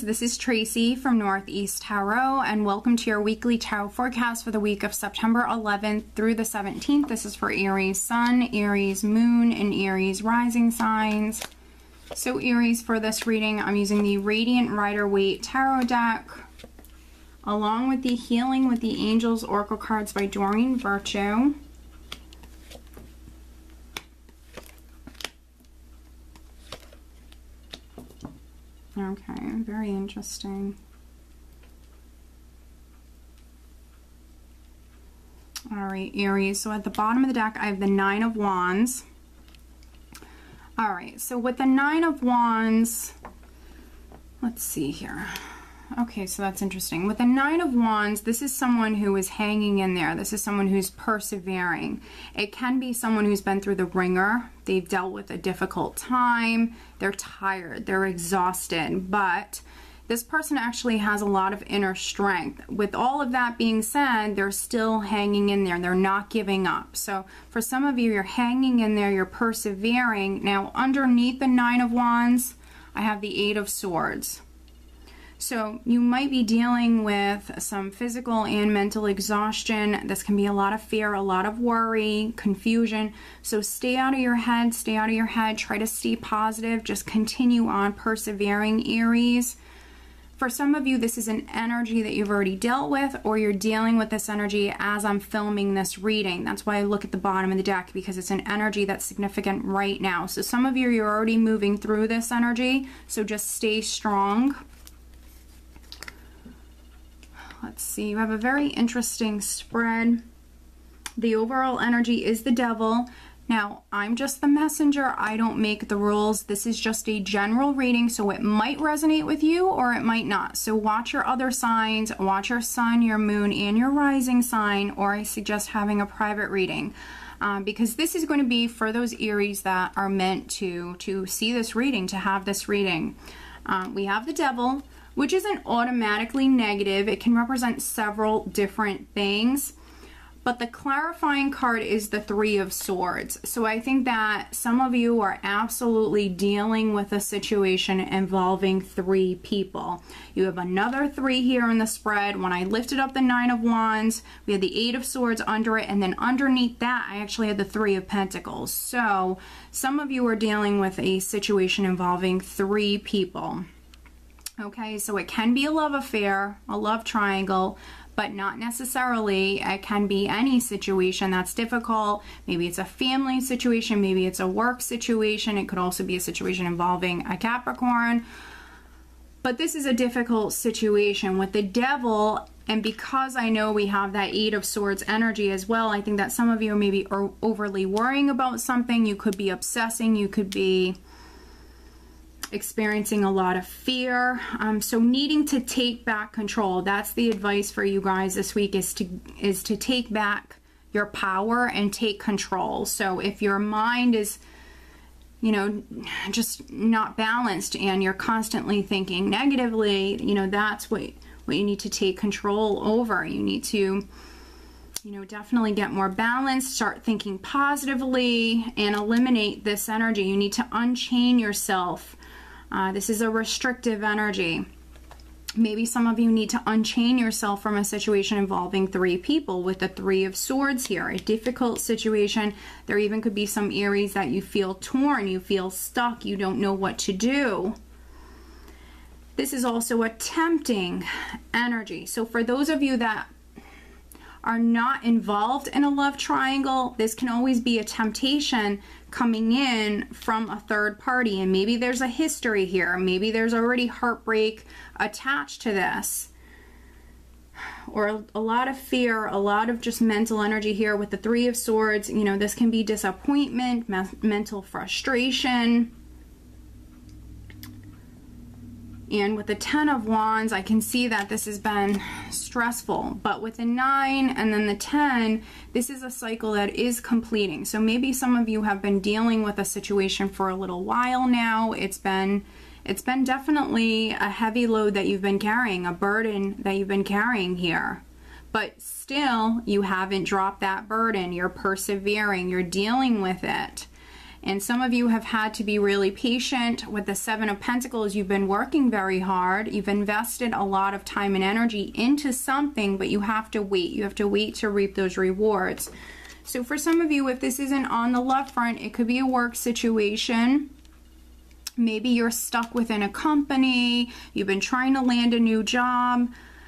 this is Tracy from Northeast Tarot, and welcome to your weekly tarot forecast for the week of September 11th through the 17th. This is for Aries Sun, Aries Moon, and Aries Rising signs. So Aries, for this reading, I'm using the Radiant Rider-Waite Tarot deck, along with the Healing with the Angels Oracle cards by Doreen Virtue. Okay, very interesting. All right, Aries. So at the bottom of the deck, I have the Nine of Wands. All right, so with the Nine of Wands, let's see here. Okay, so that's interesting. With the Nine of Wands, this is someone who is hanging in there. This is someone who's persevering. It can be someone who's been through the ringer. They've dealt with a difficult time. They're tired. They're exhausted. But this person actually has a lot of inner strength. With all of that being said, they're still hanging in there. They're not giving up. So for some of you, you're hanging in there. You're persevering. Now, underneath the Nine of Wands, I have the Eight of Swords. So you might be dealing with some physical and mental exhaustion. This can be a lot of fear, a lot of worry, confusion. So stay out of your head, stay out of your head. Try to stay positive. Just continue on persevering, Aries. For some of you, this is an energy that you've already dealt with, or you're dealing with this energy as I'm filming this reading. That's why I look at the bottom of the deck, because it's an energy that's significant right now. So some of you, you're already moving through this energy. So just stay strong. Let's see, you have a very interesting spread. The overall energy is the Devil. Now, I'm just the messenger. I don't make the rules. This is just a general reading, so it might resonate with you or it might not. So watch your other signs, watch your sun, your moon, and your rising sign, or I suggest having a private reading. Because this is going to be for those Aries that are meant to see this reading, to have this reading. We have the Devil, which isn't automatically negative. It can represent several different things. But the clarifying card is the Three of Swords. So I think that some of you are absolutely dealing with a situation involving three people. You have another three here in the spread. When I lifted up the Nine of Wands, we had the Eight of Swords under it, and then underneath that, I actually had the Three of Pentacles. So some of you are dealing with a situation involving three people. Okay, so it can be a love affair, a love triangle, but not necessarily. It can be any situation that's difficult. Maybe it's a family situation, maybe it's a work situation. It could also be a situation involving a Capricorn. But this is a difficult situation with the Devil, and because I know we have that Eight of Swords energy as well, I think that some of you maybe are overly worrying about something. You could be obsessing, you could be experiencing a lot of fear, so needing to take back control. That's the advice for you guys this week, is to take back your power and take control. So if your mind is, you know, just not balanced and you're constantly thinking negatively, you know, that's what you need to take control over. You need to, you know, definitely get more balanced, start thinking positively, and eliminate this energy. You need to unchain yourself. This is a restrictive energy. Maybe some of you need to unchain yourself from a situation involving three people with the Three of Swords here. A difficult situation. There even could be some Aries that you feel torn, you feel stuck, you don't know what to do. This is also a tempting energy. So for those of you that are not involved in a love triangle, this can always be a temptation coming in from a third party, and maybe there's a history here. Maybe there's already heartbreak attached to this, or a lot of fear, a lot of just mental energy here with the Three of Swords. You know, this can be disappointment, mental frustration. And with the Ten of Wands, I can see that this has been stressful. But with the 9 and then the 10, this is a cycle that is completing. So maybe some of you have been dealing with a situation for a little while now. It's been definitely a heavy load that you've been carrying, a burden that you've been carrying here. But still, you haven't dropped that burden. You're persevering. You're dealing with it. And some of you have had to be really patient with the Seven of Pentacles. You've been working very hard. You've invested a lot of time and energy into something, but you have to wait. You have to wait to reap those rewards. So for some of you, if this isn't on the love front, it could be a work situation. Maybe you're stuck within a company. You've been trying to land a new job.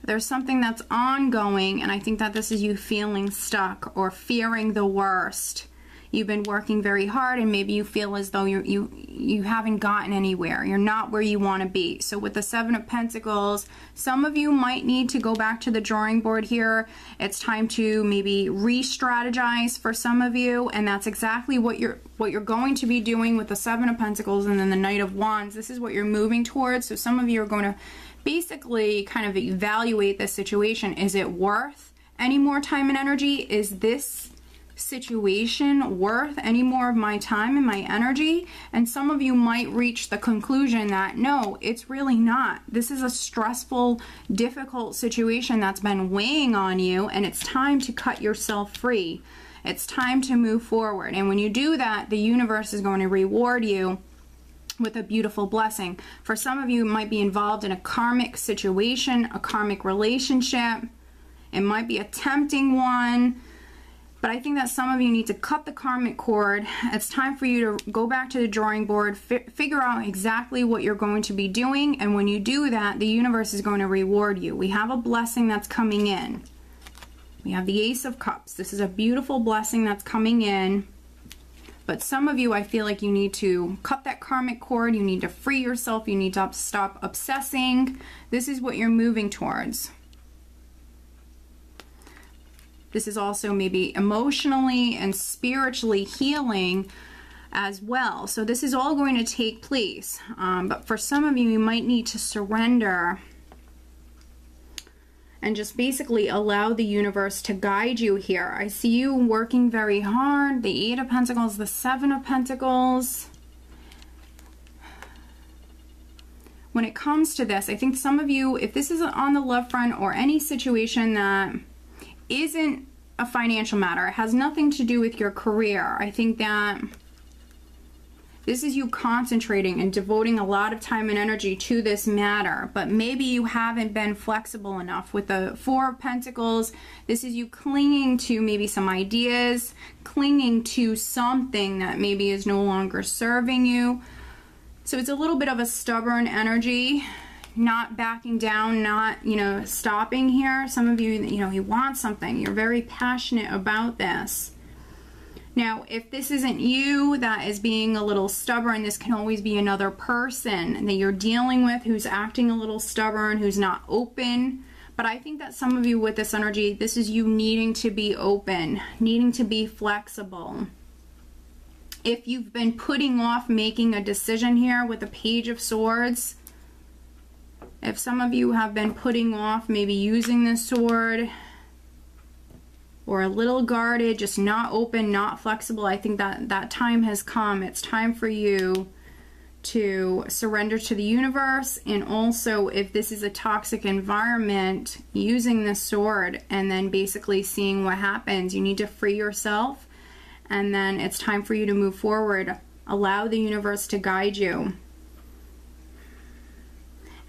There's something that's ongoing, and I think that this is you feeling stuck or fearing the worst. You've been working very hard, and maybe you feel as though you haven't gotten anywhere. You're not where you want to be. So with the Seven of Pentacles, some of you might need to go back to the drawing board here. It's time to maybe re-strategize for some of you, and that's exactly what you're going to be doing with the Seven of Pentacles and then the Knight of Wands. This is what you're moving towards. So some of you are going to basically kind of evaluate this situation. Is it worth any more time and energy? Is this situation worth any more of my time and my energy? And some of you might reach the conclusion that no, it's really not. This is a stressful, difficult situation that's been weighing on you, and it's time to cut yourself free. It's time to move forward. And when you do that, the universe is going to reward you with a beautiful blessing. For some of you, it might be involved in a karmic situation, a karmic relationship. It might be a tempting one. But I think that some of you need to cut the karmic cord. It's time for you to go back to the drawing board, figure out exactly what you're going to be doing, and when you do that, the universe is going to reward you. We have a blessing that's coming in. We have the Ace of Cups. This is a beautiful blessing that's coming in. But some of you, I feel like you need to cut that karmic cord. You need to free yourself. You need to stop obsessing. This is what you're moving towards. This is also maybe emotionally and spiritually healing as well. So this is all going to take place. But for some of you, you might need to surrender and just basically allow the universe to guide you here. I see you working very hard. The Eight of Pentacles, the Seven of Pentacles. When it comes to this, I think some of you, if this is on the love front or any situation that isn't a financial matter, it has nothing to do with your career, I think that this is you concentrating and devoting a lot of time and energy to this matter, but maybe you haven't been flexible enough. With the Four of Pentacles, this is you clinging to maybe some ideas, clinging to something that maybe is no longer serving you. So it's a little bit of a stubborn energy. Not backing down, not, stopping here. Some of you, you want something. You're very passionate about this. Now, if this isn't you that is being a little stubborn, this can always be another person that you're dealing with who's acting a little stubborn, who's not open. But I think that some of you with this energy, this is you needing to be open, needing to be flexible. If you've been putting off making a decision here with the Page of Swords, if some of you have been putting off maybe using this sword or a little guarded, just not open, not flexible, I think that that time has come. It's time for you to surrender to the universe. And also, if this is a toxic environment, using this sword and then basically seeing what happens. You need to free yourself, and then it's time for you to move forward. Allow the universe to guide you.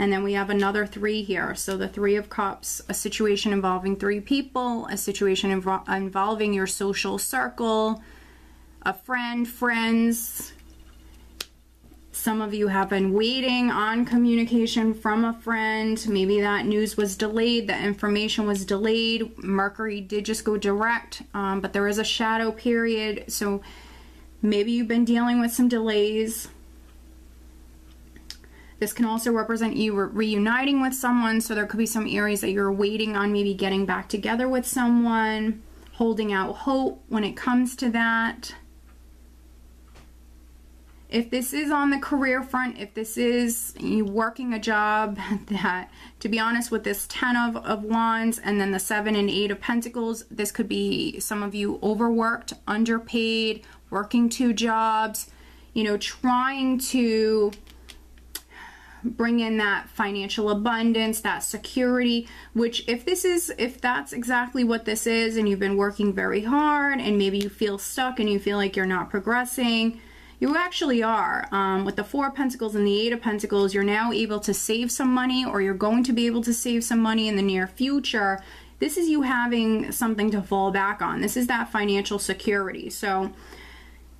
And then we have another three here. So the Three of Cups, a situation involving three people, a situation involving your social circle, a friend, friends. Some of you have been waiting on communication from a friend. Maybe that news was delayed, the information was delayed. Mercury did just go direct, but there is a shadow period. So maybe you've been dealing with some delays. This can also represent you reuniting with someone, so there could be some areas that you're waiting on maybe getting back together with someone, holding out hope when it comes to that. If this is on the career front, if this is you working a job that, to be honest, with this 10 of Wands and then the 7 and 8 of Pentacles, this could be some of you overworked, underpaid, working two jobs, trying to bring in that financial abundance, that security, which if that's exactly what this is, and you've been working very hard and maybe you feel stuck and you feel like you're not progressing, You actually are. With the Four of Pentacles and the Eight of Pentacles, you're now able to save some money, or you're going to be able to save some money in the near future. This is you having something to fall back on. This is that financial security. So,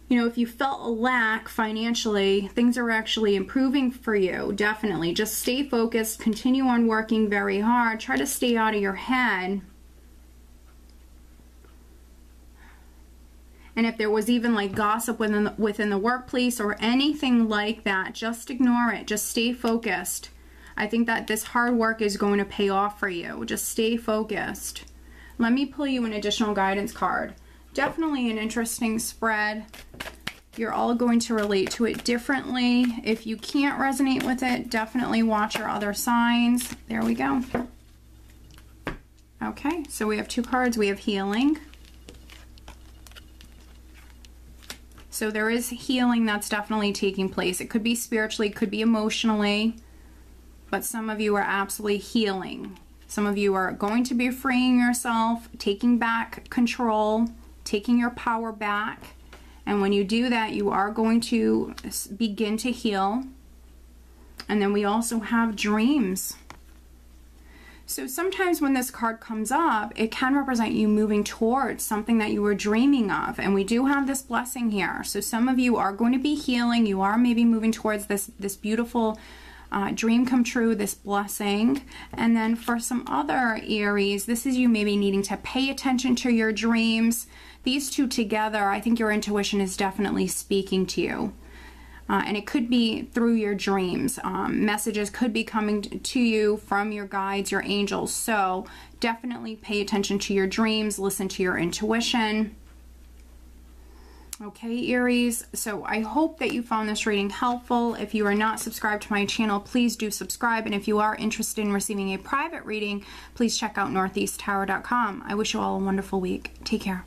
you know, if you felt a lack financially, things are actually improving for you, definitely. Just stay focused, continue on working very hard, try to stay out of your head. And if there was even like gossip within the workplace or anything like that, just ignore it. Just stay focused. I think that this hard work is going to pay off for you. Just stay focused. Let me pull you an additional guidance card. Definitely an interesting spread. You're all going to relate to it differently. If you can't resonate with it, definitely watch your other signs. There we go. Okay, so we have two cards. We have healing. So there is healing that's definitely taking place. It could be spiritually, it could be emotionally, but some of you are absolutely healing. Some of you are going to be freeing yourself, taking back control, taking your power back. And when you do that, you are going to begin to heal. And then we also have dreams. So sometimes when this card comes up, it can represent you moving towards something that you were dreaming of. And we do have this blessing here. So some of you are going to be healing. You are maybe moving towards this beautiful dream come true, this blessing. And then for some other Aries, this is you maybe needing to pay attention to your dreams. These two together, I think your intuition is definitely speaking to you. And it could be through your dreams. Messages could be coming to you from your guides, your angels. So definitely pay attention to your dreams, listen to your intuition. Okay, Aries, so I hope that you found this reading helpful. If you are not subscribed to my channel, please do subscribe. And if you are interested in receiving a private reading, please check out northeasttarot.com. I wish you all a wonderful week. Take care.